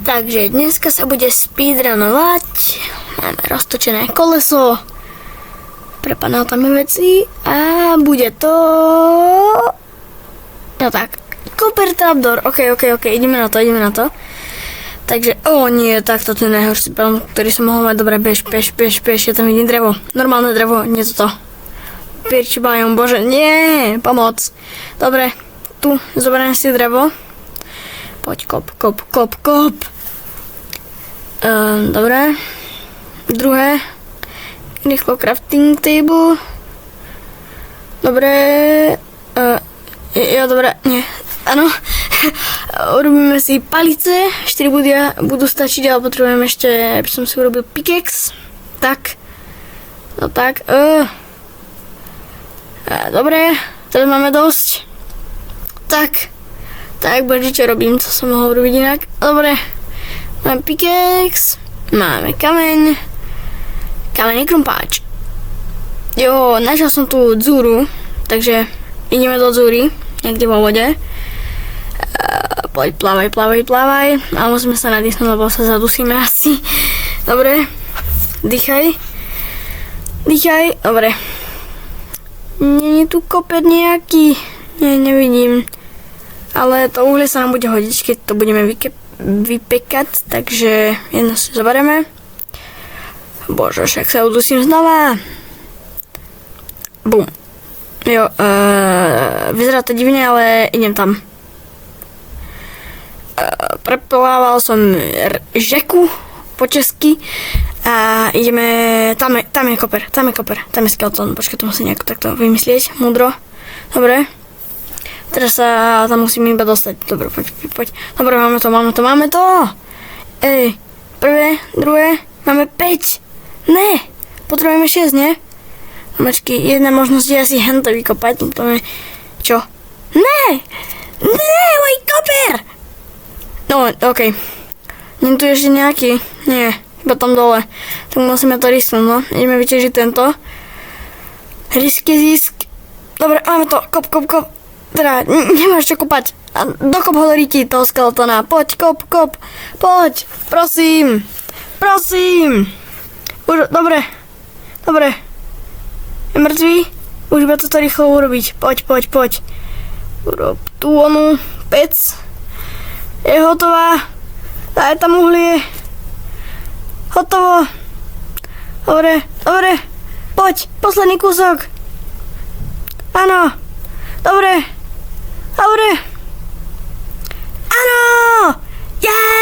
Takže dneska sa bude speedrunovať. Máme roztočené koleso. Prepadáme veci a bude to... No tak, Copper Trapdoor. Ok, ideme na to. Takže, nie, tak toto je najhorší plán, ktorý som mohol mať. Dobre, bež, ja tam vidím drevo. Normálne drevo, nie toto. Pirčibajom, bože, nie, pomoc. Dobre, tu, zoberiem si drevo. Poď, kop. Dobre. Druhé. Rýchlo crafting table. Dobre. Dobre, nie. Áno. Urobíme si palice. 4 budú stačiť, ale potrebujem ešte, aby som si urobil pickaxe. Tak. No tak. Dobre. Teraz máme dosť. Tak, bože, čo robím, co som mohol robiť inak. Dobre. Máme pickaxe. Máme kameň. Kameň je krumpáč. Jo, našiel som tu dzúru. Takže ideme do dzúry. Niekde vo vode. Poď, plavaj. A musíme sa nadýchnúť, lebo sa zadusíme asi. Dobre. Dýchaj. Dobre. Nie je tu koper nejaký. Nie, nevidím. Ale to uhlie sa nám bude hodiť, keď to budeme vypekať. Takže jedno si zoberieme. Bože, však sa udusím znova. Bum. Jo, vyzerá to divne, ale idem tam. Preplával som řeku po česky a ideme, tam je koper, tam je skeleton. Počkaj, to musím nejako takto vymyslieť, múdro. Dobre. Teraz sa tam musím iba dostať. Dobre, poď. Dobre, máme to. Ej, prvé, druhé, máme 5. Ne, potrebujeme 6, nie? Počkej, jedna možnosť je asi hento vykopať, potom je... Čo? Ne, môj koper! No, okej. Nie tu ešte nejaký? Nie, iba tam dole. Tak musíme to risknúť, no. Ideme vyťažiť tento. Risk je zisk. Dobre, máme to, kop. Teda, nemáš čo kopať. Dokop ho do riti toho skeletona. Poď, kop. Poď, prosím. Dobre. Je mŕtvý? Už iba toto rýchlo urobiť. Poď. Urob tú onú pec. Je hotová. Daj tam uhlie. Hotovo. Dobre. Poď, posledný kúsok. Áno. Dobre. Áno.